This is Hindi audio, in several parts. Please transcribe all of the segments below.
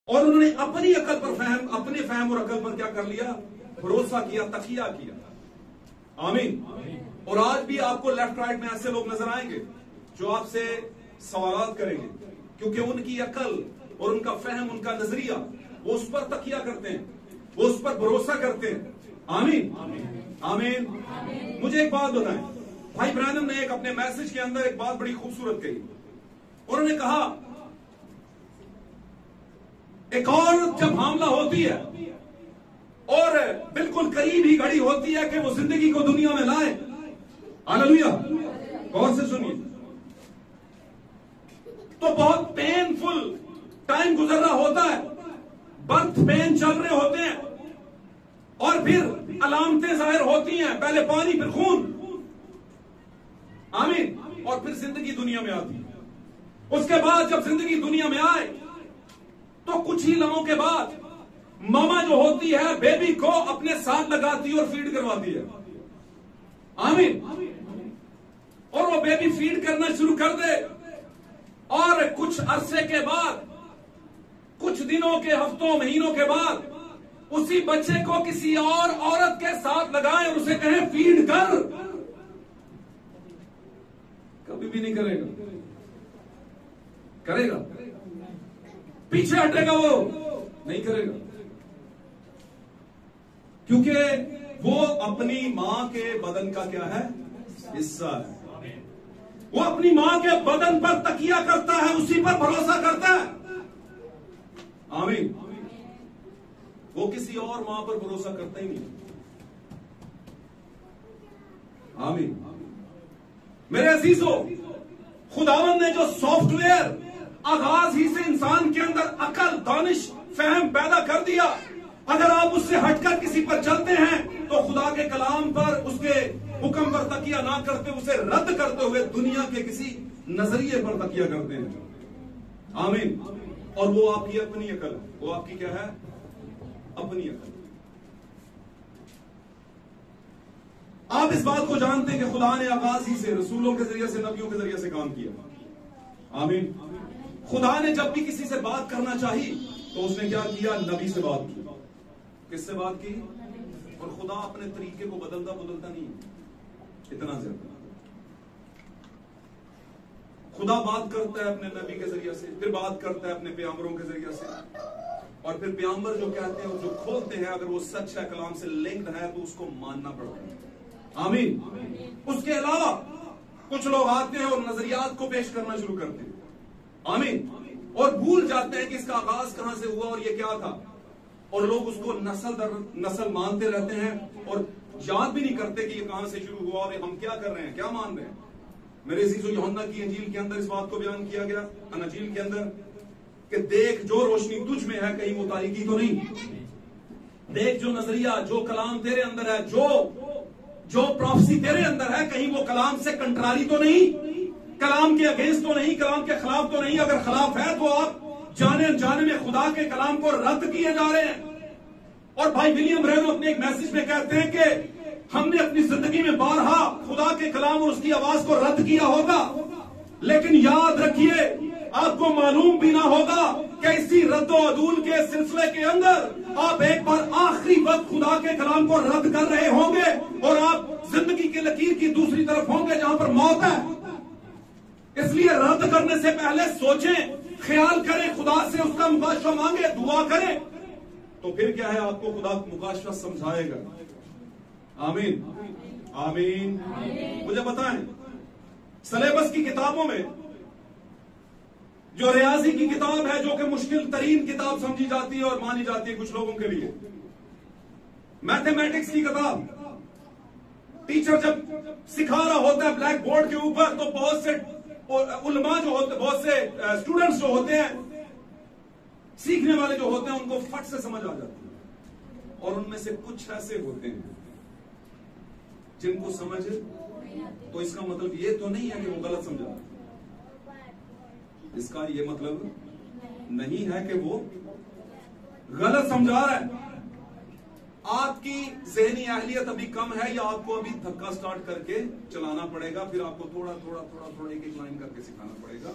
और उन्होंने अपनी अकल पर अपने फहम और अकल पर क्या कर लिया? भरोसा किया, तकिया किया। आमीन। और आज भी आपको लेफ्ट राइट में ऐसे लोग नजर आएंगे जो आपसे सवाल करेंगे, क्योंकि उनकी अकल और उनका फहम, उनका नजरिया, वो उस पर तकिया करते हैं, वो उस पर भरोसा करते हैं। आमीन, आमीन। मुझे एक बात बताएं, भाई ब्रैनम ने एक अपने मैसेज के अंदर एक बात बड़ी खूबसूरत कही। उन्होंने कहा एक औरत जब हामला होती है और बिल्कुल करीब ही घड़ी होती है कि वो जिंदगी को दुनिया में लाए, हालेलुया, गौर से सुनिए, तो बहुत पेनफुल टाइम गुजर रहा होता है, बर्थ पेन चल रहे होते हैं और फिर अलामतें जाहिर होती हैं, पहले पानी फिर खून, आमीन, और फिर जिंदगी दुनिया में आती है। उसके बाद जब जिंदगी दुनिया में आए तो कुछ ही लम्हों के बाद मामा जो होती है बेबी को अपने साथ लगाती है और फीड करवाती है, आमीन, और वो बेबी फीड करना शुरू कर दे और कुछ अरसे के बाद, कुछ दिनों के, हफ्तों, महीनों के बाद उसी बच्चे को किसी और औरत के साथ लगाएं और उसे कहें फीड कर, कभी भी नहीं करेगा, करेगा? पीछे हटेगा, वो नहीं करेगा, क्योंकि वो अपनी मां के बदन का क्या है? हिस्सा है। वो अपनी मां के बदन पर तकिया करता है, उसी पर भरोसा करता है। आमीन। वो किसी और मां पर भरोसा करता ही नहीं। आमीन। मेरे अजीजों, खुदावंद ने जो सॉफ्टवेयर आगाज ही से इंसान के अंदर अकल, दानिश, फहम पैदा कर दिया, अगर आप उससे हटकर किसी पर चलते हैं तो खुदा के कलाम पर, उसके हुक्म पर तकिया ना करते, उसे रद्द करते हुए दुनिया के किसी नजरिए पर तकिया करते हैं। आमीन। और वो आपकी अपनी अकल है, वो आपकी क्या है? अपनी अकल। आप इस बात को जानते हैं कि खुदा ने आगाज ही से रसूलों के जरिए से, नबियों के जरिए से काम किया। आमीन। खुदा ने जब भी किसी से बात करना चाहिए तो उसने क्या किया? नबी से बात की। किससे बात की? और खुदा अपने तरीके को बदलता नहीं, इतना ज्यादा खुदा बात करता है अपने नबी के जरिए से, फिर बात करता है अपने प्यामरों के जरिए से, और फिर प्यामर जो कहते हैं, जो खोलते हैं, अगर वो सच है, कलाम से लिंक्ड है, तो उसको मानना पड़ता है। आमीन। उसके अलावा कुछ लोग आते हैं और नजरियात को पेश करना शुरू करते हैं, आमीन, और भूल जाते हैं कि इसका आगाज कहां से हुआ और ये क्या था, और लोग उसको नस्ल दर नस्ल मानते रहते हैं और याद भी नहीं करते कि ये कहां से शुरू हुआ और हम क्या कर रहे हैं, क्या मान रहे हैं। मेरे अजीजों, यूहन्ना की इंजील के अंदर इस बात को बयान किया गया, अंजील के अंदर, कि देख जो रोशनी तुझ में है, कहीं वो तारीकी तो नहीं। देख जो नजरिया, जो कलाम तेरे अंदर है, जो प्रोफेसी तेरे अंदर है, कहीं वो कलाम से कंट्रारी तो नहीं, कलाम के अगेंस्ट तो नहीं, कलाम के खिलाफ तो नहीं। अगर खिलाफ है तो आप जाने अनजाने में खुदा के कलाम को रद्द किए जा रहे हैं। और भाई विलियम ब्रैनम अपने एक मैसेज में कहते हैं कि हमने अपनी जिंदगी में बारहा खुदा के कलाम और उसकी आवाज को रद्द किया होगा, लेकिन याद रखिए, आपको मालूम भी ना होगा कि इसी रद्दो अदूल के सिलसिले के अंदर आप एक बार आखिरी वक्त खुदा के कलाम को रद्द कर रहे होंगे और आप जिंदगी के लकीर की दूसरी तरफ होंगे जहां पर मौत है। इसलिए रद्द करने से पहले सोचें, ख्याल करें, खुदा से उसका मुकाशवा मांगे, दुआ करें, तो फिर क्या है, आपको खुदा मुकाशवा समझाएगा। आमीन, आमीन। मुझे बताएं, सिलेबस की किताबों में जो रियाजी की किताब है, जो कि मुश्किल तरीन किताब समझी जाती है और मानी जाती है कुछ लोगों के लिए, मैथमेटिक्स की किताब, टीचर जब सिखा रहा होता है ब्लैक बोर्ड के ऊपर, तो बहुत से उलमा जो होते, बहुत से स्टूडेंट्स जो होते हैं, सीखने वाले जो होते हैं, उनको फट से समझ आ जाती है, और उनमें से कुछ ऐसे होते हैं जिनको समझ, तो इसका मतलब ये तो नहीं है कि वो गलत समझा, इसका ये मतलब नहीं है कि वो गलत समझा रहा है। आपकी ज़हनी अहलियत अभी कम है, या आपको अभी धक्का स्टार्ट करके चलाना पड़ेगा, फिर आपको थोड़ा एक एक लाइन करके सिखाना पड़ेगा।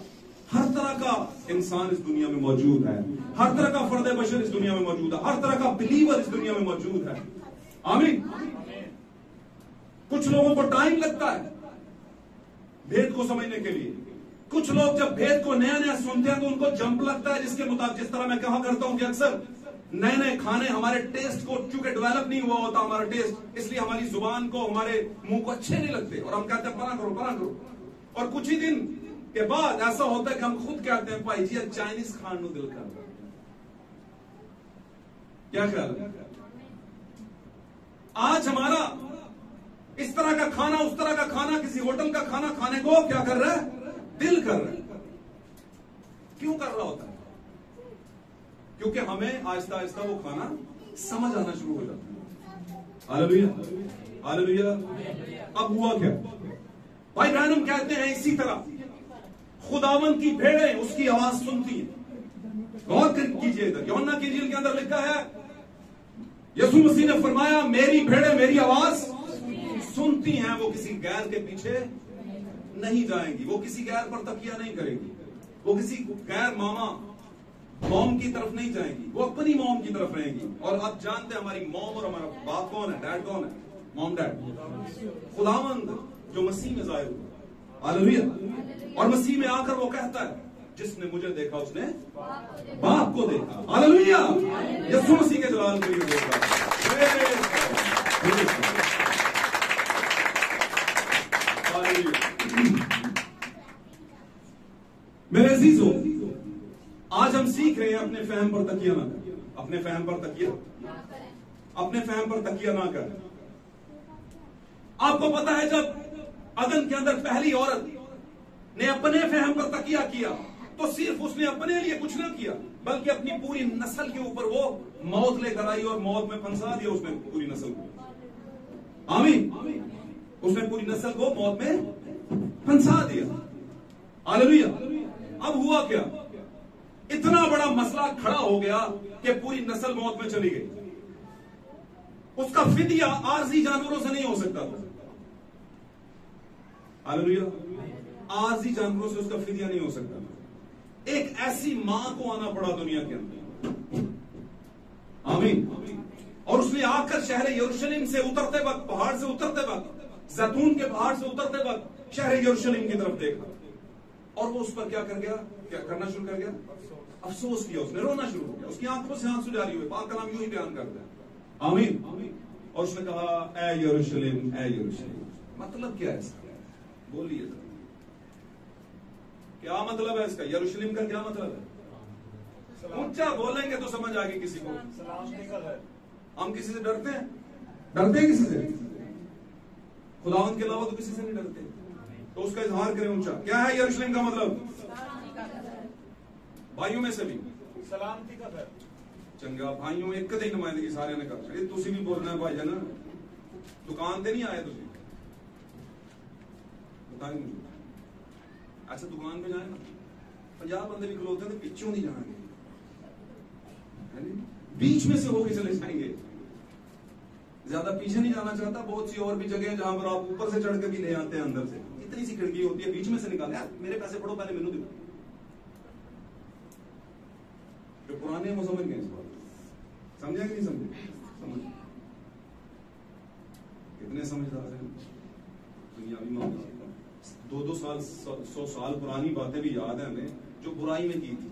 हर तरह का इंसान इस दुनिया में मौजूद है, हर तरह का फर्द बशर इस दुनिया में मौजूद है, हर तरह का बिलीवर इस दुनिया में मौजूद है। आमीन। कुछ लोगों को टाइम लगता है भेद को समझने के लिए। कुछ लोग जब भेद को नया नया सुनते हैं तो उनको जंप लगता है, जिसके मुताबिक, जिस तरह मैं कहा करता हूं कि अक्सर नए नए खाने हमारे टेस्ट को, चूंकि डेवलप नहीं हुआ होता हमारा टेस्ट, इसलिए हमारी जुबान को, हमारे मुंह को अच्छे नहीं लगते और हम कहते हैं परा करो परा करो। और कुछ ही दिन के बाद ऐसा होता है कि हम खुद कहते हैं भाई जी चाइनीज खाने दिल कर रहा है। क्या ख्याल है? आज हमारा इस तरह का खाना, उस तरह का खाना, किसी होटल का खाना खाने को क्या कर रहा है? दिल कर रहा है। क्यों कर रहा होता है? क्योंकि हमें आहिस्ता आहिस्ता वो खाना समझ आना शुरू हो जाता है। Hallelujah, hallelujah. अब हुआ क्या? भाई बहन, हम कहते हैं इसी तरह खुदावन की भेड़ें उसकी आवाज सुनती हैं। गौर कीजिए, इधर यूहन्ना की इंजील के अंदर लिखा है, यीशु मसीह ने फरमाया मेरी भेड़ें मेरी आवाज सुनती हैं, वो किसी गैर के पीछे नहीं जाएंगी, वो किसी गैर पर तकिया नहीं करेंगी, वो किसी गैर मॉम की तरफ नहीं जाएंगी, वो अपनी मॉम की तरफ रहेंगी। और आप जानते हैं हमारी मॉम और हमारा बाप कौन है? डैड कौन है? Mom dad. खुदावंद जो मसीह में जाहिर हुआ। हालेलुया। और मसीह में आकर वो कहता है जिसने मुझे देखा उसने बाप को देखा। हालेलुया। यीशु मसीह के जलाल के लिए देखा। मेरे अजीजों, आज हम सीख रहे हैं अपने फहम पर तकिया ना करें, अपने फहम पर तकिया ना करें। आपको पता है जब अदन के अंदर पहली औरत ने अपने फहम पर तकिया किया तो सिर्फ उसने अपने लिए कुछ ना किया, बल्कि अपनी पूरी नस्ल के ऊपर वो मौत लेकर आई और मौत में फंसा दिया उसने पूरी नस्ल को। आमीन। उसने पूरी नस्ल को मौत में फंसा दिया। हालेलुया। अब हुआ क्या? इतना बड़ा मसला खड़ा हो गया कि पूरी नस्ल मौत में चली गई। उसका फिदिया आरजी जानवरों से नहीं हो सकता था। हालेलुया। आरजी जानवरों से उसका फिदिया नहीं हो सकता था। एक ऐसी मां को आना पड़ा दुनिया के अंदर। आमीन। और उसने आकर शहर यरूशलेम से उतरते वक्त, पहाड़ से उतरते वक्त, जैतून के पहाड़ से उतरते वक्त शहर यरूशलेम की तरफ देखा और वो उस पर क्या कर गया? क्या करना शुरू कर गया? अफसोस किया, उसने रोना शुरू हो गया। उसकी आंखों से आंसू जारी हुए। पाक कलाम यूं ही बयान करता है। आमीन। और उसने कहा ए यरूशलेम, ए यरूशलेम। मतलब क्या है इसका? बोलिए क्या मतलब है इसका? यरूशलेम का क्या मतलब है? ऊंचा बोलेंगे तो समझ आ गई किसी को। हम किसी से डरते हैं? डरते हैं किसी से? खुदावंद के अलावा तो किसी से नहीं डरते। तो उसका इजहार करें ऊंचा। क्या है यरूशलेम का मतलब? भाइयों में से भी सलामती का घर। चंगा भाइयों में एक कदे नुमाइंदगी सारे ने कर। तुसी भी बोलना है भाई है ना, दुकान से नहीं आए तुसी? बताएं मुझे। अच्छा दुकान पे जाए ना, 50 बंदे भी खलोते हैं तो पिछों नहीं जाएंगे, बीच में से होके चले जाएंगे। ज्यादा पीछे नहीं जाना चाहता। बहुत सी और भी जगह जहां पर आप ऊपर से चढ़ के भी ले आते हैं अंदर से। इतनी सी खिड़की होती है, बीच में से निकाले, यार मेरे पैसे पड़ो पहले मेनू दो। जो पुराने हैं वो समझ गए इस बात, समझे कि नहीं समझे? समझ। कितने समझदार हैं दुनियावी मामले। 2-2 साल 100 साल पुरानी बातें भी याद है हमें जो बुराई में की थी।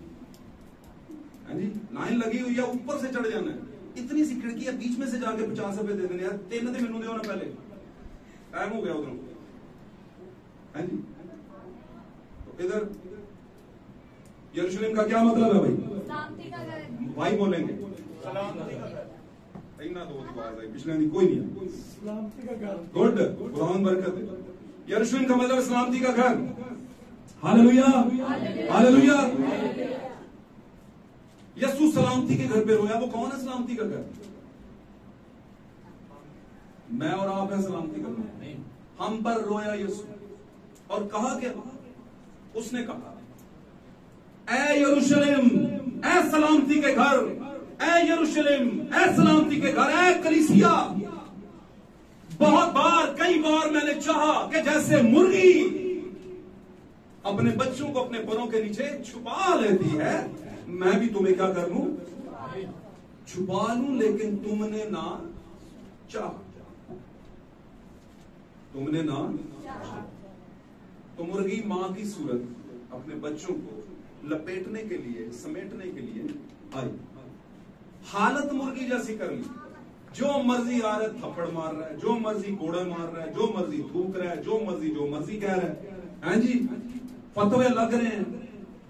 जी लाइन लगी हुई है, ऊपर से चढ़ जाना है। इतनी सी खिड़की है, बीच में से जाके 50 रुपए दे देने। यार 3 दे मेनू दो ना पहले, टाइम हो गया उधरों। है जी। तो इधर यरूशलेम का क्या मतलब है भाई? भाई बोलेंगे इतना तो बात है, पिछले दिन कोई नहीं। गुड, खुदावंद बरकत। यरूशलेम का मतलब सलामती का घर। Hallelujah, hallelujah. यीशु सलामती के घर पे रोया। वो कौन है सलामती का घर? मैं और आप है सलामती का घर। हम पर रोया यीशु। और कहा क्या? उसने कहा ए यरूशलेम, ए सलामती के घर, ए यरूशलेम, ए सलामती के घर, ए कलीसिया। बहुत बार, कई बार मैंने चाहा कि जैसे मुर्गी अपने बच्चों को अपने परों के नीचे छुपा लेती है, मैं भी तुम्हें क्या कर लूं? छुपा लूं लेकिन तुमने ना चाहा, तुमने ना चाहा। तो मुर्गी मां की सूरत अपने बच्चों को लपेटने के लिए, समेटने के लिए आई। हालत मुर्गी जैसी कर ली, जो मर्जी आ रहा है थप्पड़ मार रहा है, जो मर्जी कोड़े मार रहा है, जो मर्जी थूक रहा है, जो मर्जी कह रहा है जी। फतवे लग रहे हैं,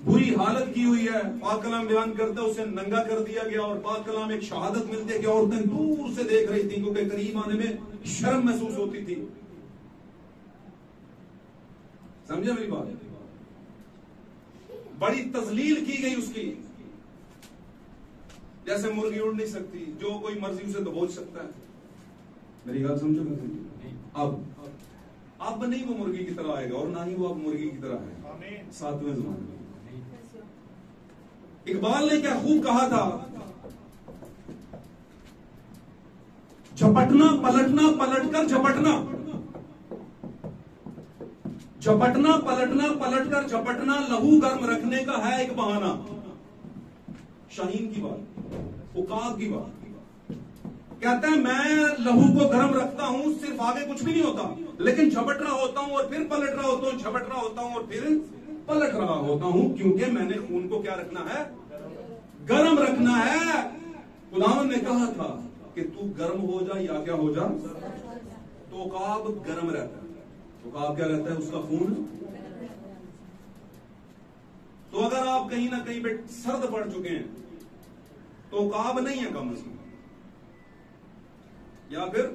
बुरी हालत की हुई है। पाक कलाम बयान करते उसे नंगा कर दिया गया, और पाक कलाम एक शहादत मिलती है कि औरतें दूर से देख रही थी क्योंकि करीब आने में शर्म महसूस होती थी। समझे मेरी बात? बड़ी तजलील की गई उसकी, जैसे मुर्गी उड़ नहीं सकती, जो कोई मर्जी उसे दबोच सकता है। मेरी बात समझो? अब नहीं वो मुर्गी की तरह आएगा, और ना ही वो अब मुर्गी की तरह है सातवें ज़माने में। इकबाल ने क्या खूब कहा था, झपटना पलटना पलटकर झपटना, झपटना पलटना पलटकर झपटना लहू गर्म रखने का है एक बहाना। शाहीन की बात, उकाब की बात। कहता है मैं लहू को गर्म रखता हूं, सिर्फ आगे कुछ भी नहीं होता, लेकिन झपट रहा होता हूं और फिर पलट रहा होता हूं, झपट रहा होता हूं और फिर पलट रहा होता हूं, क्योंकि मैंने खून को क्या रखना है? गर्म रखना है। खुदावंद ने कहा था कि तू गर्म हो जा या क्या हो जा। तो उकाब गर्म रहता है। उकाब क्या रहता है? उसका खून। तो अगर आप कहीं ना कहीं पे सर्द पड़ चुके हैं तो उकाब नहीं है कम से कम, या फिर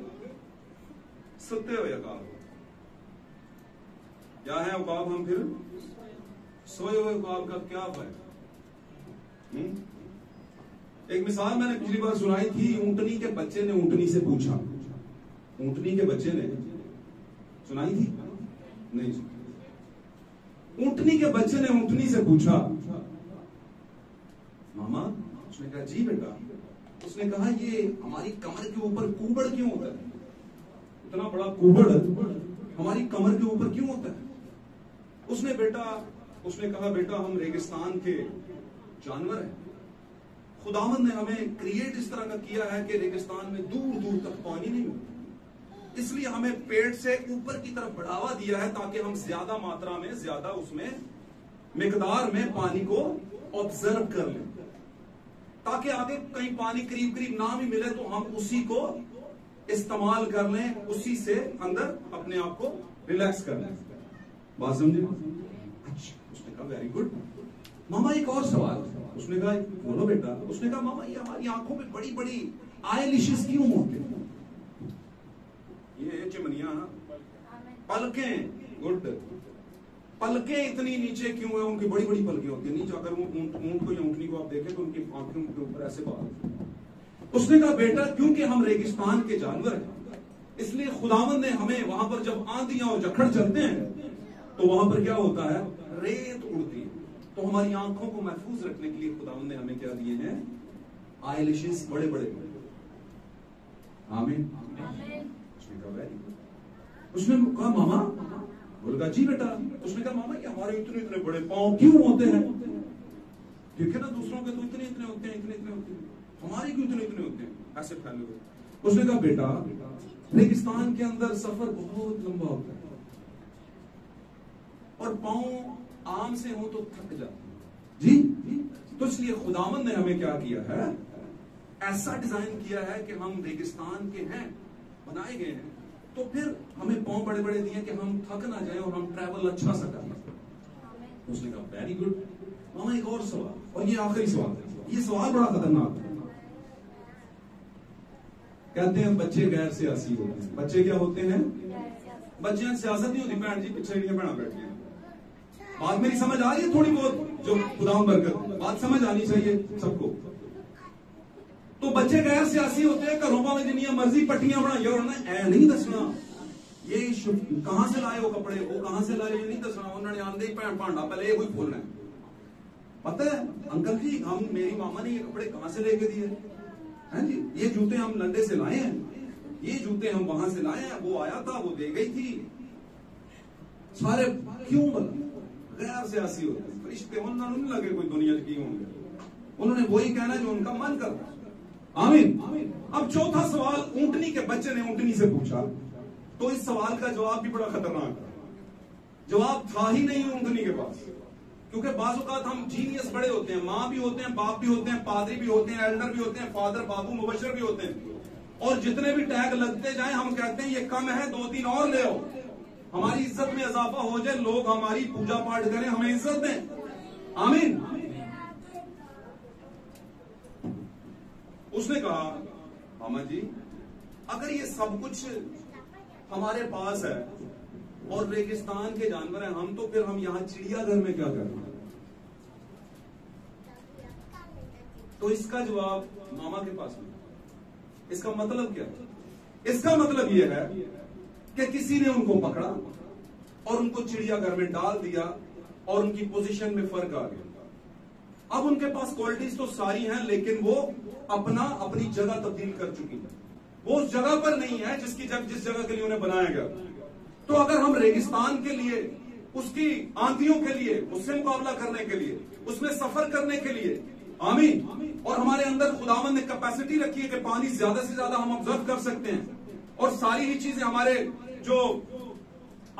सुते हुए उकाब हो। क्या है उकाब? हम फिर सोए हुए उकाब का क्या फायदा? एक मिसाल मैंने पिछली बार सुनाई थी। ऊंटनी के बच्चे ने ऊंटनी से पूछा, ऊंटनी के बच्चे ने सुनाई थी? नहीं सुनी। ऊंटनी के बच्चे ने ऊंटनी से पूछा, मामा। उसने कहा जी बेटा। उसने कहा ये हमारी कमर के ऊपर कुबड़ क्यों होता है? इतना बड़ा कुबड़ हमारी कमर के ऊपर क्यों होता है? उसने कहा बेटा हम रेगिस्तान के जानवर हैं। खुदावंद ने हमें क्रिएट इस तरह का किया है कि रेगिस्तान में दूर दूर तक पानी नहीं मिलता, इसलिए हमें पेट से ऊपर की तरफ बढ़ावा दिया है ताकि हम ज्यादा मात्रा में, ज्यादा उसमें मिकदार में पानी को ऑब्जर्व कर लें, ताकि आगे कहीं पानी करीब करीब ना भी मिले तो हम उसी को इस्तेमाल कर लें, उसी से अंदर अपने आप को रिलैक्स कर लें। बात समझे? अच्छा। उसने कहा वेरी गुड मामा। एक और सवाल। उसने कहा बोलो बेटा। उसने कहा मामा ये हमारी आंखों में बड़ी बड़ी आईलिशेस क्यों होते हैं? ये चिमनियां, पलकें, गुड, पलकें इतनी नीचे क्यों है? उनकी बड़ी बड़ी पलकें होती है नीचे। अगर ऊंट को या ऊंटनी को आप देखें तो उनकी आंखों के ऊपर ऐसे बाल। उसने कहा बेटा क्योंकि हम रेगिस्तान के जानवर हैं, इसलिए खुदावंद ने हमें वहां पर जब आंधियां और झक्कड़ चलते हैं तो वहां पर क्या होता है? रेत उड़ती है। तो हमारी आंखों को महफूज रखने के लिए खुदावंद ने हमें क्या दिए हैं? आईलिशेस बड़े बड़े। आमीन। उसने कहा वेरी गुड। उसने कहा मामा। बोलेगा जी बेटा। उसने कहा मामा ये हमारे इतने इतने बड़े पांव क्यों होते हैं? ठीक है ना, दूसरों के तो इतने इतने होते हैं, इतने इतने होते हैं, हमारे क्यों इतने इतने होते हैं ऐसे फैले हुए? उसने कहा बेटा रेगिस्तान के अंदर सफर बहुत लंबा होता है और पांव आम से हो तो थक जाते हैं जी। तो इसलिए खुदावंद ने हमें क्या किया है? ऐसा डिजाइन किया है कि हम रेगिस्तान के हैं, बनाए गए हैं, तो फिर हमें पांव बड़े बड़े दिए कि हम थक ना जाए और हम ट्रैवल अच्छा सा करें। उसने कहा वेरी गुड मामा। एक और सवाल, और ये आखिरी सवाल है। ये सवाल बड़ा खतरनाक है। कहते हैं बच्चे गैर सियासी होते हैं। बच्चे क्या होते हैं? बच्चे सियासत नहीं होती। भैन जी पीछे भैना बैठी है। बात मेरी समझ आ रही है? थोड़ी बहुत जो खुदावंद बरकत, बात समझ आनी चाहिए सबको। तो बच्चे गैर सियासी होते हैं, घरों में जिन्नियां मर्जी पट्टियां बनाई और ऐ नहीं दसना ये कहां से लाए हो कपड़े, वो कहां से लाए, ये नहीं दसना। उन्होंने आंदे ही भैन भांडा पहले ये कोई खोलना है। पता है अंकल जी, हम मेरी मामा ने ये कपड़े कहां से लेके दिए हैं जी? ये जूते हम लंडे से लाए हैं, ये जूते हम वहां से लाए हैं, वो आया था वो दे गई थी। सारे क्यों? गैर सियासी होते हैं। रिश्ते उन्होंने नहीं लगे कोई दुनिया की होंगे। उन्होंने वही कहना जो उनका मन करता है। आमीन। अब चौथा सवाल ऊंटनी के बच्चे ने ऊंटनी से पूछा, तो इस सवाल का जवाब भी बड़ा खतरनाक है। जवाब था ही नहीं ऊंटनी के पास, क्योंकि बाज़ औक़ात हम जीनियस बड़े होते हैं, माँ भी होते हैं, बाप भी होते हैं, पादरी भी होते हैं, एल्डर भी होते हैं, फादर, बाबू, मुबशर भी होते हैं, और जितने भी टैग लगते जाएं हम कहते हैं ये कम है, 2-3 और ले आओ, हमारी इज्जत में इजाफा हो जाए, लोग हमारी पूजा पाठ करें, हमें इज्जत दें। आमीन। उसने कहा, मामा जी अगर ये सब कुछ हमारे पास है और रेगिस्तान के जानवर हैं हम, तो फिर हम यहां चिड़ियाघर में क्या करें? तो इसका जवाब मामा के पास नहीं। इसका मतलब क्या है? इसका मतलब यह है कि किसी ने उनको पकड़ा और उनको चिड़ियाघर में डाल दिया और उनकी पोजीशन में फर्क आ गया। अब उनके पास क्वालिटीज तो सारी हैं, लेकिन वो अपनी जगह तब्दील कर चुकी है। वो उस जगह पर नहीं है जिस जगह के लिए उन्हें बनाया गया। तो अगर हम रेगिस्तान के लिए, उसकी आंधियों के लिए, उससे मुकाबला करने के लिए, उसमें सफर करने के लिए, आमीन, और हमारे अंदर खुदावंद ने कैपेसिटी रखी है कि पानी ज्यादा से ज्यादा हम ऑब्जर्व कर सकते हैं, और सारी ही चीजें हमारे जो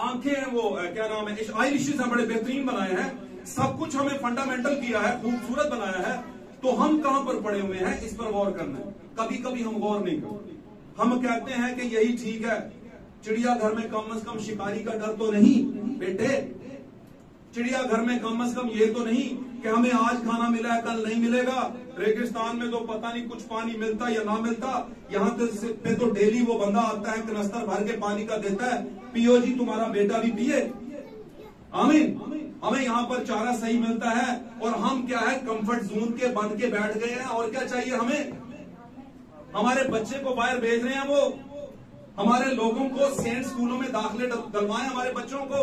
आंखें हैं वो क्या नाम है, आईलिशेस हैं, बड़े बेहतरीन बनाए हैं, सब कुछ हमें फंडामेंटल किया है, खूबसूरत बनाया है, तो हम कहां पर पड़े हुए हैं? इस पर गौर करना है। कभी कभी हम गौर नहीं करते। हम कहते हैं कि यही ठीक है, चिड़ियाघर में कम से कम शिकारी का डर तो नहीं बेटे, चिड़ियाघर में कम से कम ये तो नहीं कि हमें आज खाना मिला है कल नहीं मिलेगा, रेगिस्तान में तो पता नहीं कुछ पानी मिलता या ना मिलता, यहाँ पे तो डेली वो बंदा आता है कनस्तर भर के पानी का देता है, पियो जी तुम्हारा बेटा भी पिए। आमीन। हमें यहाँ पर चारा सही मिलता है और हम क्या है, कंफर्ट जोन के बंद के बैठ गए हैं। और क्या चाहिए हमें? हमारे बच्चे को बाहर भेज रहे हैं, वो हमारे लोगों को सेंट स्कूलों में दाखिले डलवाएं, हमारे बच्चों को,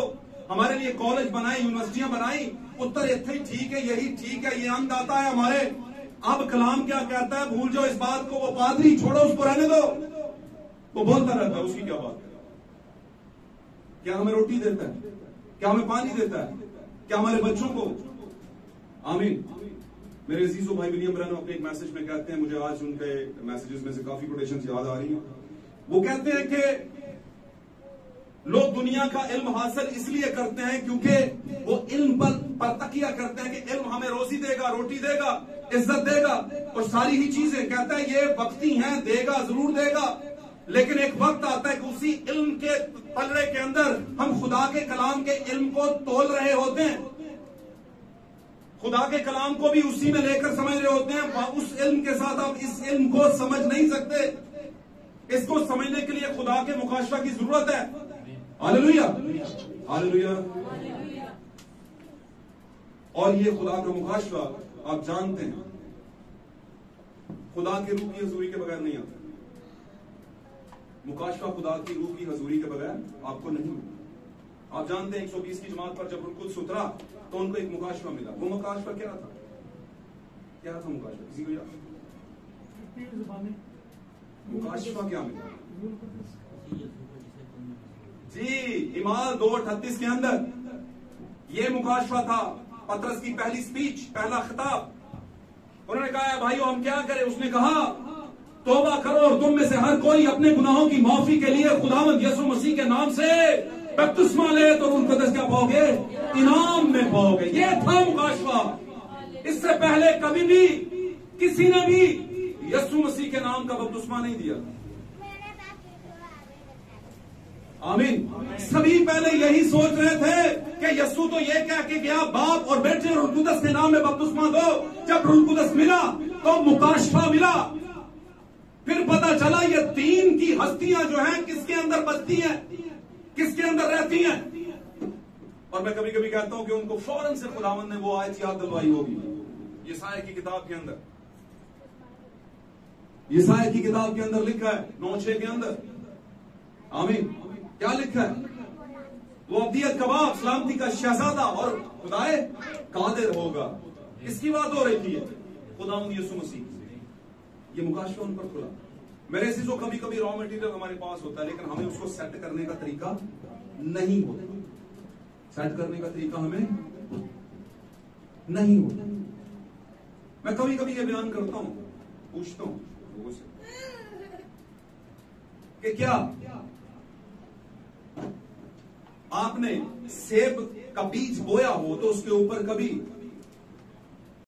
हमारे लिए कॉलेज बनाए, यूनिवर्सिटियां बनाई। उत्तर इतना ही ठीक है, यही ठीक है, ये अंत आता है हमारे। अब कलाम क्या कहता है? भूल जाओ इस बात को, वो पादरी छोड़ो, उसको रहने दो, वो बोलता रहता है, उसकी क्या बात है? क्या हमें रोटी देता है? क्या हमें पानी देता है? क्या हमारे बच्चों को? आमीन। मेरे अजीजों भाई विलियम ब्रैनम अपने एक मैसेज में कहते हैं, मुझे आज उनके मैसेजेस में से काफी कोटेशंस याद आ रही हैं। वो कहते हैं कि लोग दुनिया का इल्म हासिल इसलिए करते हैं क्योंकि वो इल्म पर तकिया करते हैं कि इल्म हमें रोजी देगा, रोटी देगा, इज्जत देगा और सारी ही चीजें। कहता है ये वक्ती हैं, देगा, जरूर देगा, लेकिन एक वक्त आता है कि उसी इल्म के पलड़े के अंदर हम खुदा के कलाम के इल्म को तोल रहे होते हैं, खुदा के कलाम को भी उसी में लेकर समझ रहे होते हैं। उस इल्म के साथ आप इस इल्म को समझ नहीं सकते। इसको समझने के लिए खुदा के मुकाशफा की जरूरत है। Hallelujah, hallelujah. और ये खुदा का मुकाशफा आप जानते हैं, खुदा की रूह की हजूरी के बगैर नहीं आता। मुकाशफा खुदा की रूह की हजूरी के बगैर आपको नहीं मिलता। आप जानते हैं 120 की जमात पर जब रुकुद उतरा तो उनको एक मुकाशफा मिला। वो मुकाशफा क्या था? क्या था मुकाशफा? किसी को याद? मुकाशफा क्या मिला? जी, इमाल 2:38 के अंदर ये मुकाशफा था। पतरस की पहली स्पीच, पहला खिताब। उन्होंने कहा भाइयों हम क्या करें? उसने कहा तौबा करो और तुम में से हर कोई अपने गुनाहों की माफी के लिए खुदावंद यीशु मसीह के नाम से बपतिस्मा ले, तो रूह कुद्दस क्या पाओगे? इनाम में पाओगे। ये था मुकाशफा। इससे पहले कभी भी किसी ने भी यीशु मसीह के नाम का बपतिस्मा नहीं दिया। आमीन। सभी पहले यही सोच रहे थे कि यीशु तो ये कह के गया बाप और बेटे रूह कुद्दस के नाम में बपतिस्मा दो। जब रूह कुद्दस मिला तो मुकाशफा मिला। फिर पता चला ये तीन की हस्तियां जो हैं किसके अंदर बसती हैं, किसके अंदर रहती हैं। और मैं कभी कभी कहता हूं कि उनको फौरन से खुदावंद ने वो आयत याद दिलवाई होगी। यशायाह की किताब के अंदर, यशायाह की किताब के अंदर लिखा है 9:6 के अंदर। आमीन। क्या लिखा है? वो अब्दियत कबाब, सलामती का शहजादा और खुदाए कादिर होगा। किसकी बात हो रही थी? खुदावंद यीशु मसीह। ये मुकाशफा उन पर खुला। मेरे अजीजों कभी कभी रॉ मटेरियल हमारे पास होता है, लेकिन हमें उसको सेट करने का तरीका नहीं होता। सेट करने का तरीका हमें नहीं होता। मैं कभी कभी ये बयान करता हूं, पूछता हूं लोगों से कि क्या आपने सेब का बीज बोया हो तो उसके ऊपर कभी